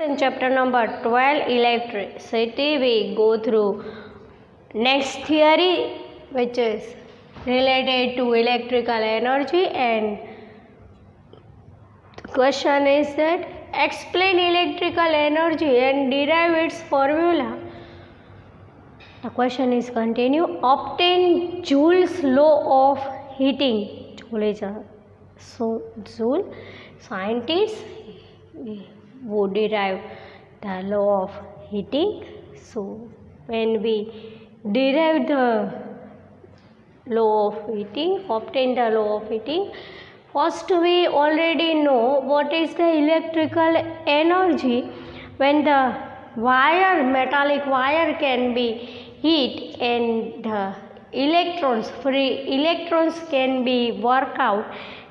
In chapter number 12 electricity, we go through next theory which is related to electrical energy, and the question is that explain electrical energy and derive its formula. The question is continue. Obtain Joule's law of heating. Joule is Joule. Scientists who derive the law of heating. So when we derive the law of heating, obtain the law of heating, first we already know what is the electrical energy. When the metallic wire can be heat and the free electrons can be work out,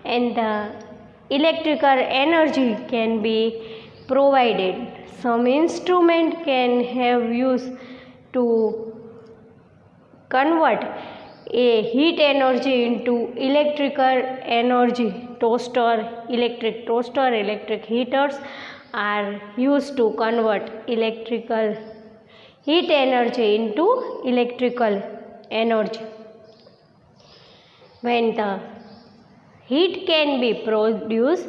and the electrical energy can be provided. Some instrument can have used to convert a heat energy into electrical energy. Electric toaster, electric heaters are used to convert electrical heat energy into electrical energy. When the heat can be produced,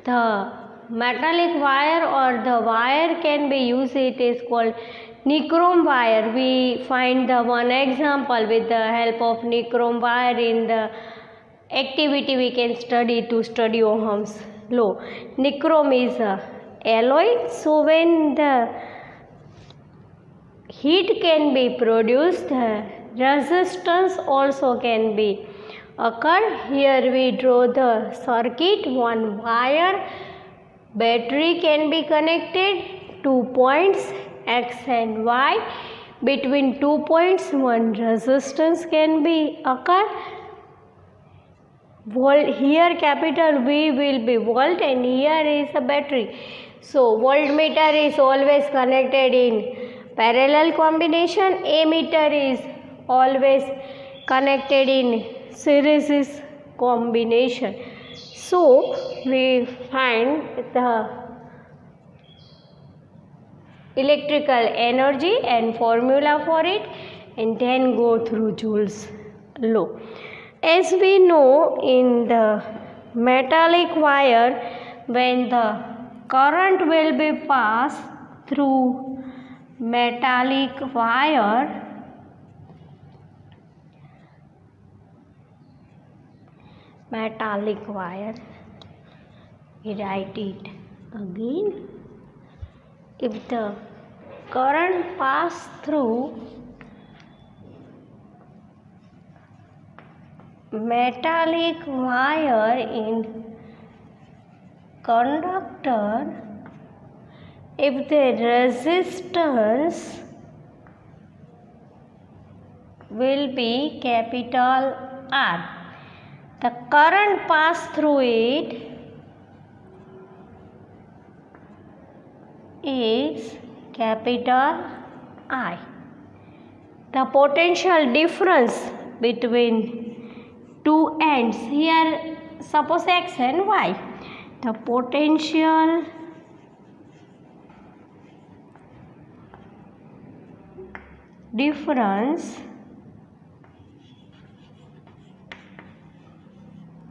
the metallic wire or the wire can be used. It is called nichrome wire. We find the one example with the help of nichrome wire in the activity we can study Ohm's law. Nichrome is a alloy. So when the heat can be produced, the resistance also can be occur. Here we draw the circuit. One wire battery can be connected, 2 points X and Y. Between 2 points one resistance can be occur. Here capital V will be volt and here is a battery. So voltmeter is always connected in parallel combination. Ammeter is always connected in series combination. So we find the electrical energy and formula for it, and then go through Joule's law. As we know, in the metallic wire, when the current will be passed through metallic wire, we write it again. If the current pass through metallic wire in conductor, if the resistance will be capital R, the current pass through it is capital I. The potential difference between two ends, here suppose X and Y, the potential difference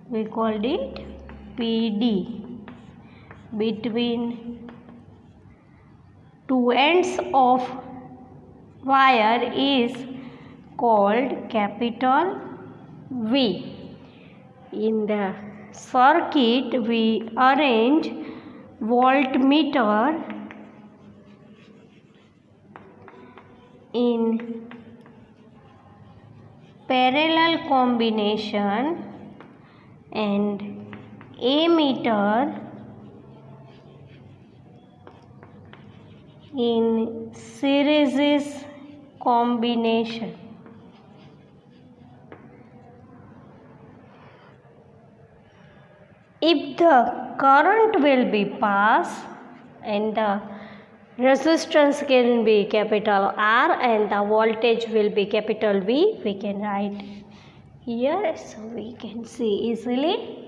we called it PD between two ends of wire is called capital V. In the circuit we arrange voltmeter in parallel combination and ammeter in series combination. If the current will be passed and the resistance can be capital R and the voltage will be capital V, we can write here so we can see easily.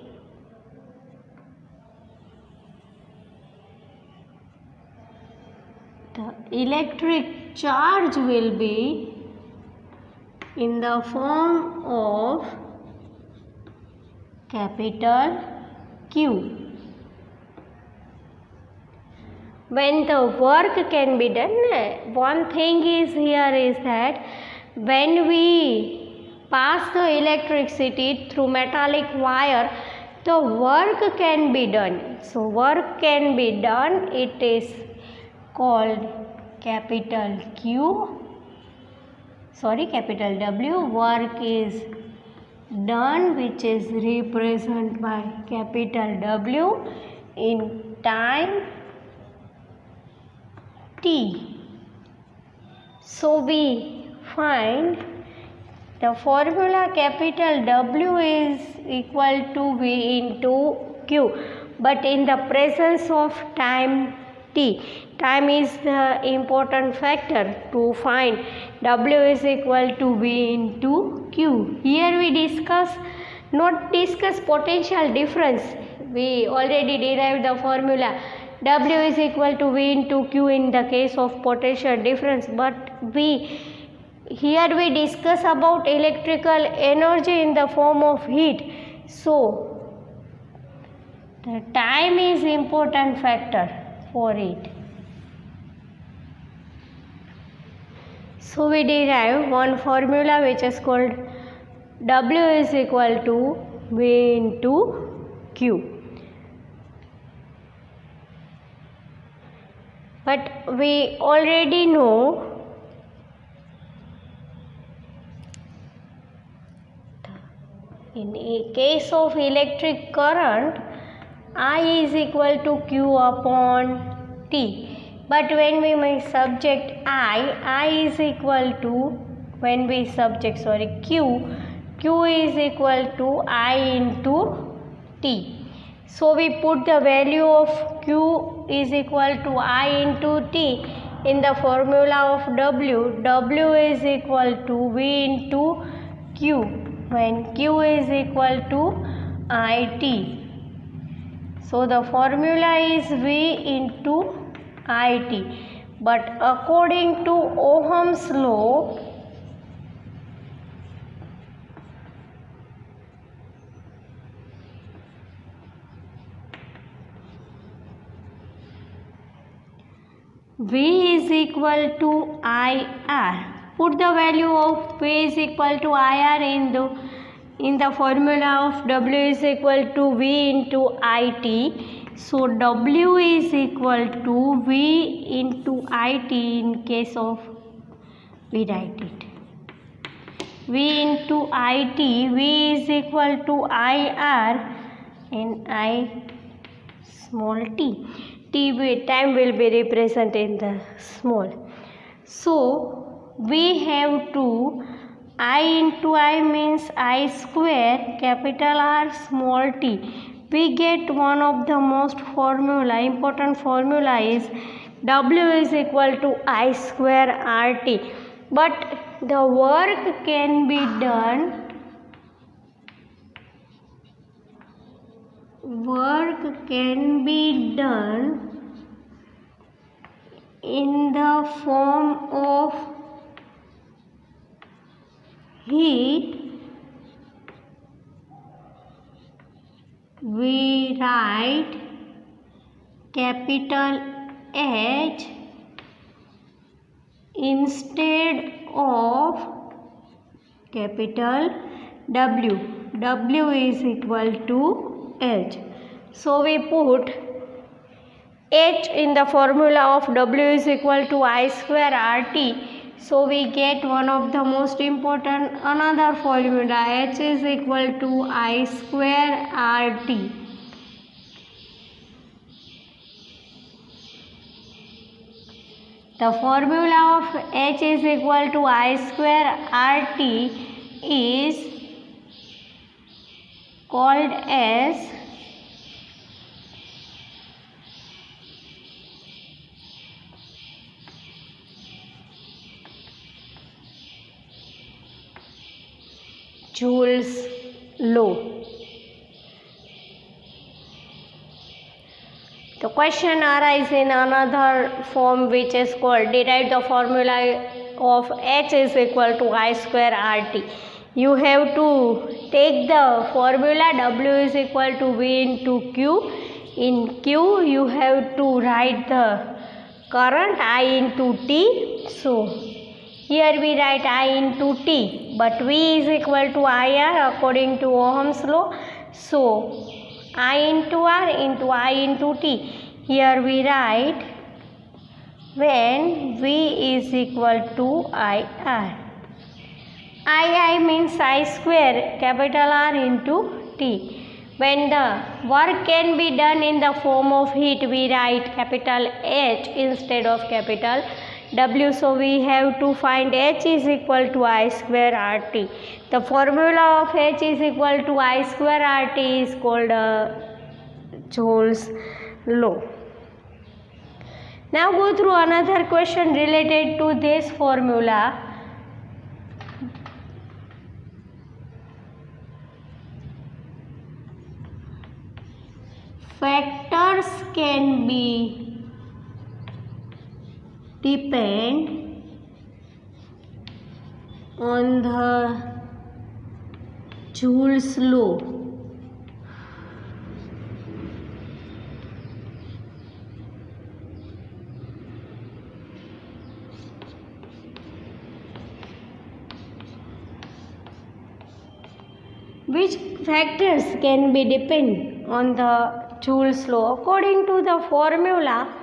the electric charge will be in the form of capital Q. When the work can be done, one thing is here is that when we pass the electricity through metallic wire, the work can be done. So work can be done, it is called capital W. Work is done, which is represented by capital W in time T. So we find the formula capital W is equal to V into Q, but in the presence of time T. Time is the important factor to find W is equal to V into Q. Here we not discuss potential difference. We already derived the formula W is equal to V into Q in the case of potential difference, but here we discuss about electrical energy in the form of heat. So the time is important factor for it. So we derive one formula which is called W is equal to V into Q. But we already know in a case of electric current, I is equal to Q upon T. But when we may subject I is equal to, when we subject Q is equal to I into T. So we put the value of Q is equal to I into T in the formula of W. W is equal to V into Q when Q is equal to IT. So the formula is V into IT. But according to Ohm's law, V is equal to IR. Put the value of V is equal to IR in the formula of W is equal to V into IT. So W is equal to V into IT in case of, we write it. V into IT, V is equal to IR in I small t. Time will be represented in the small. So we have to I into I means I square capital R small t. We get one of the most important formula is W is equal to I square RT. But the work can be done in the form of heat. We write capital H instead of capital W. W is equal to H. So we put H in the formula of W is equal to I square RT. So we get one of the most important another formula, H is equal to I square RT. The formula of H is equal to I square RT is called as Joule's law. The question arises in another form, which is called derive the formula of H is equal to I square RT. You have to take the formula W is equal to V into Q. In Q, you have to write the current I into T. So, here we write I into T, but V is equal to IR according to Ohm's law. So, I into R into I into T. Here we write when V is equal to IR. I means I square capital R into T. When the work can be done in the form of heat, we write capital H instead of capital W. So we have to find H is equal to I square RT. The formula of H is equal to I square RT is called Joule's law. Now go through another question related to this formula. Factors can be depend on the Joule's law. Which factors can be depend on the Joule's law? According to the formula,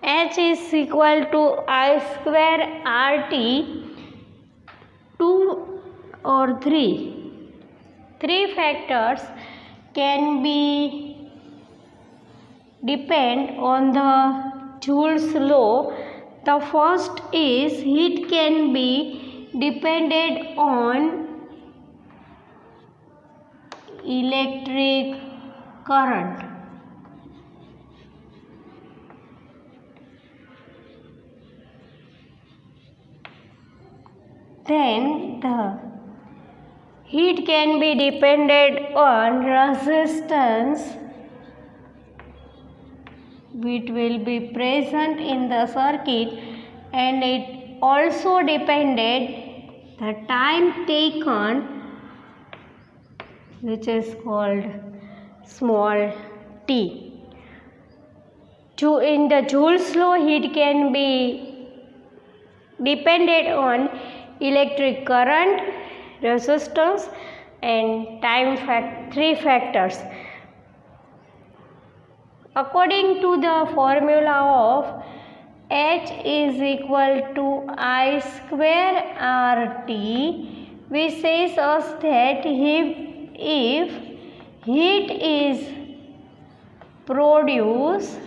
H is equal to I square RT, 2 or 3. 3 factors can be depend on the Joule's law. The first is heat can be depended on electric current. Then the heat can be depended on resistance, which will be present in the circuit, and it also depended the time taken, which is called small t. In the Joule's law, heat can be depended on electric current, resistance, and time. 3 factors. According to the formula of H is equal to I square RT, which says us that if heat is produced,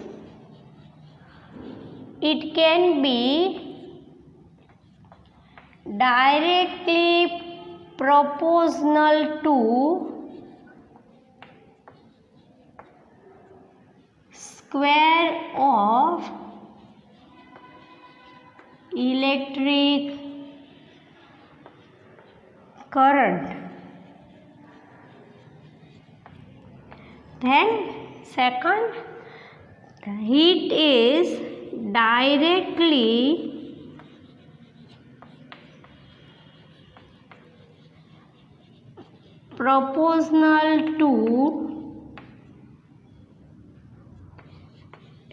it can be directly proportional to square of electric current. Then second, the heat is directly proportional to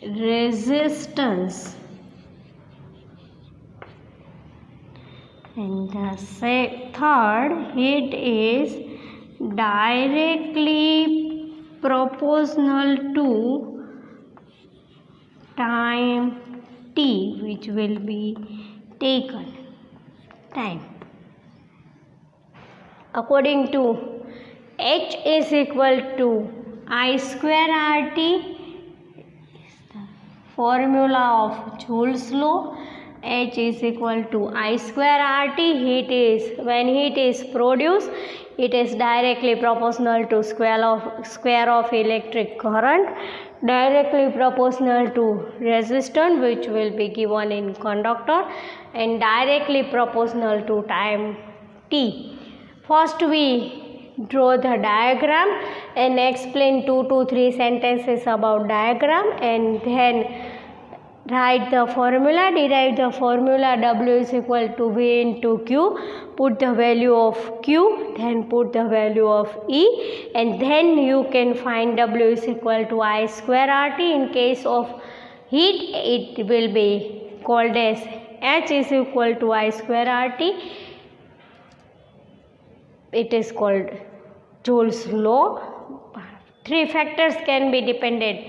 resistance, and the third, heat is directly proportional to time t, which will be taken time. According to H is equal to I square RT, is the formula of Joule's law. H is equal to I square RT. When heat is produced, it is directly proportional to square of electric current, directly proportional to resistance, which will be given in conductor, and directly proportional to time t. First we draw the diagram and explain 2 to 3 sentences about diagram, and then write the formula, derive the formula. W is equal to V into Q. Put the value of Q, then put the value of E, and then you can find W is equal to I square RT. In case of heat, it will be called as H is equal to I square RT. It is called Joule's law. 3 factors can be dependent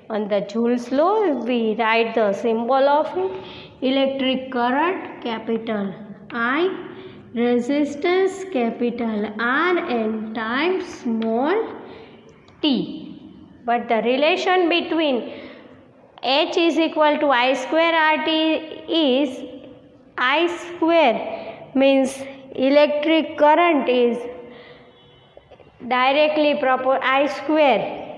on the Joule's law. We write the symbol of it. Electric current, capital I, resistance, capital R, and time, small t. But the relation between H is equal to I square RT is I square, means electric current is directly proportional. I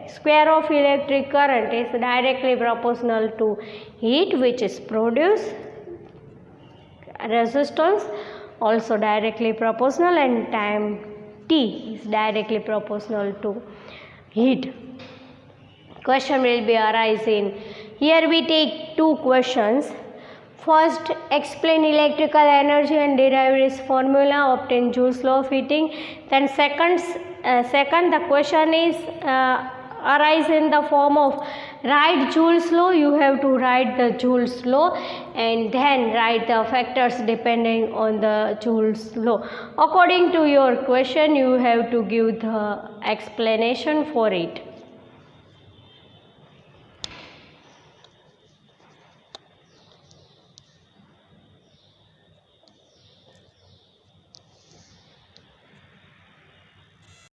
square of electric current is directly proportional to heat which is produced. Resistance also directly proportional, and time t is directly proportional to heat. Question will be arising. Here we take 2 questions. First, explain electrical energy and derive its formula, obtain Joule's law of heating. Then second the question is arise in the form of write Joule's law. You have to write the Joule's law and then write the factors depending on the Joule's law. According to your question, you have to give the explanation for it.